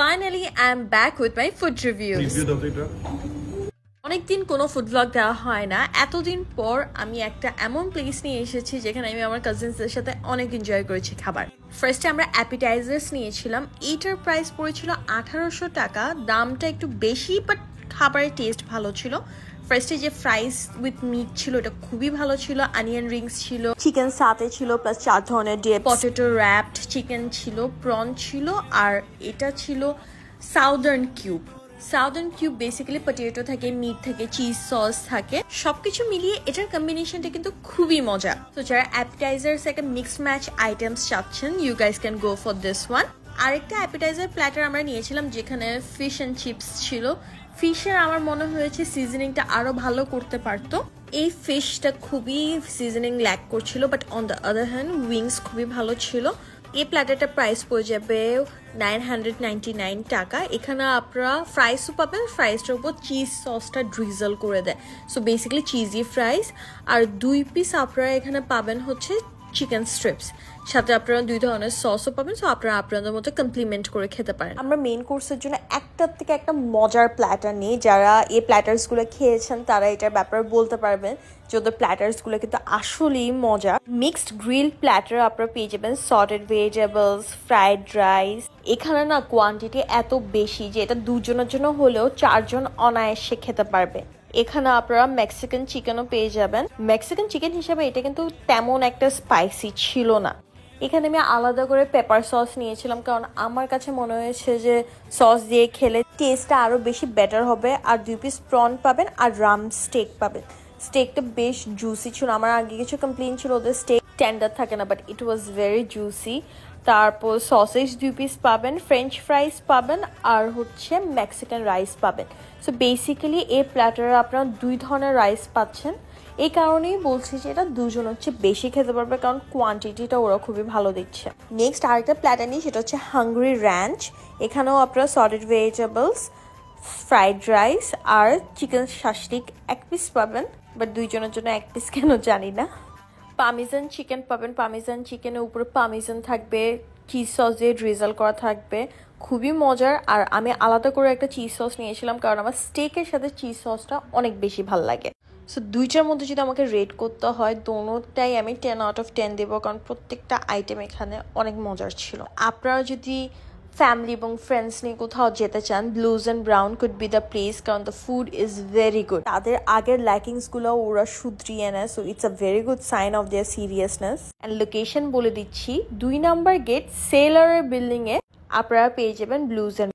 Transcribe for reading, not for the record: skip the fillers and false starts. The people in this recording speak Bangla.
Finally, I'm back with my food reviews. অনেকদিন কোনো ফুড ব্লগ দেওয়া হয় না। এতদিন পর আমি একটা এমন প্লেস নিয়ে এসেছি যেখানে আমি আমার কাজিনসদের সাথে অনেক এনজয় করেছি খাবার। ফার্স্টে আমরা অ্যাপিটাইজার্স নিয়েছিলাম। এইটার প্রাইস পড়েছিল 1800 টাকা। দামটা একটু বেশি, বাট খাবারের টেস্ট ভালো ছিল। ফার্স্টে যে ফ্রাইস উইথ মিট ছিল এটা খুবই ভালো ছিল। অনিয়ন রিংস ছিল, চিকেন সাতে ছিল, প্লাস 4 ধরনের ডিপ, পটেটো র্যাপড চিকেন ছিল, প্রন ছিল, আর এটা ছিল সাউদার্ন কিউব। বেসিক্যালি পটেটো থাকে, মিট থাকে, চিজ সস থাকে, সবকিছু মিলিয়ে এটার কম্বিনেশনটা কিন্তু খুবই মজা। তো যারা অ্যাপিটাইজার্স একটা মিক্স ম্যাচ আইটেমস চাচ্ছেন, you guys can go for this one. আরেকটা অ্যাপিটাইজার প্ল্যাটার আমরা নিয়েছিলাম যেখানে ফিশ অ্যান্ড চিপস ছিল। ফিশের আমার মনে হয়েছে সিজনিংটা আরো ভালো করতে পারতো। এই ফিশটা খুবই সিজনিং ল্যাক করছিল, but on the other hand wings খুবই ভালো ছিল। এই প্ল্যাটারটা প্রাইস পড়ে যাবে 999 টাকা। এখানে আপনারা ফ্রাইসও পাবেন, ফ্রাইসটার উপর চিজ সসটা ড্রিজল করে দেয়, সো বেসিক্যালি চিজি ফ্রাইস। আর 2 পিস আপনারা এখানে পাবেন হচ্ছে চিকেন স্ট্রিপস, সাথে আপনারা 2 ধরনের সসও পাবেন, সো আপনারা আপনাদের মতো কমপ্লিমেন্ট করে খেতে পারেন। আমরা মেইন কোর্সের জন্য একটার থেকে একটা মজার প্ল্যাটার নিই। যারা এই প্ল্যাটার্সগুলো খেয়েছেন তারা এটার ব্যাপারে বলতে পারবেন যে ওদের প্ল্যাটার্সগুলো কিন্তু আসলেই মজা। মিক্সড গ্রিল প্ল্যাটার আপনারা পেয়ে যাবেন, সটেড ভেজিটেবলস, ফ্রাইড রাইস। এখানে না কোয়ান্টিটি এত বেশি যে এটা 2 জনের জন্য হলেও 4 জন অনায়াসে খেতে পারবে। এখানে আপনারা মেক্সিকান চিকেনও পেয়ে যাবেন। মেক্সিকান চিকেন হিসেবে এটা কিন্তু তেমন একটা স্পাইসি ছিল না। এখানে আমি আলাদা করে পেপার সস নিয়েছিলাম, কারণ আমার কাছে মনে হয়েছে যে সস দিয়ে খেলে টেস্টটা আরো বেশি বেটার হবে। আর 2 পিস প্রন পাবেন আর রাম স্টেক পাবেন। স্টেকটা বেশ জুসি ছিল। আমার আগে কিছু কমপ্লেইন ছিল ওদের স্টেক টেন্ডার থাকে না, but it was very juicy. তারপর সসেজ 2 পিস পাবেন, ফ্রেঞ্চ ফ্রাইস পাবেন, আর হচ্ছে মেক্সিকান রাইস পাবেন। সো বেসিক্যালি এই প্ল্যাটারে আপনারা 2 ধরনের রাইস পাচ্ছেন। এই কারণেই বলছি যে এটা 2 জন হচ্ছে বেশি খেতে পারবে, কারণ কোয়ান্টিটিটা ওরা খুবই ভালো দিচ্ছে। নেক্সট আরেকটা প্ল্যাটার নিই, সেটা হচ্ছে হাঙ্গরি র্যাঞ্চ। এখানেও আপনারা সটেড ভেজিটেবলস, ফ্রাইড রাইস আর চিকেন শাশলিক 1 পিস পাবেন, বাট 2 জনের জন্য 1 পিস কেন জানি না। পার্মেজান চিকেন পাবেন। পার্মেজান চিকেনের উপরে পার্মেজান থাকবে, চিজ সস দিয়ে ড্রিজল করা থাকবে, খুবই মজার। আর আমি আলাদা করে একটা চিজ সস নিয়েছিলাম, কারণ আমার স্টেকের সাথে চিজ সসটা অনেক বেশি ভালো লাগে। সো 2টার মধ্যে যদি আমাকে রেট করতে হয়, দোনোটাই আমি 10 আউট অফ 10 দেবো, কারণ প্রত্যেকটা আইটেম এখানে অনেক মজার ছিল। আপনারা যদি ফ্যামিলি এবং ফ্রেন্ডস নিয়ে কোথাও যেতে চান, Blues and Brown could be the place, কারণ the food is very good. তাদের আগের ল্যাকিংসগুলো ওরা শুধরিয়ে নেয়, so it's a very good sign of their seriousness. And location বলে দিচ্ছি, 2 নাম্বার গেট সেলারের বিল্ডিংয়ে আপনারা পেয়ে যাবেন ব্লুজ অ্যান্ড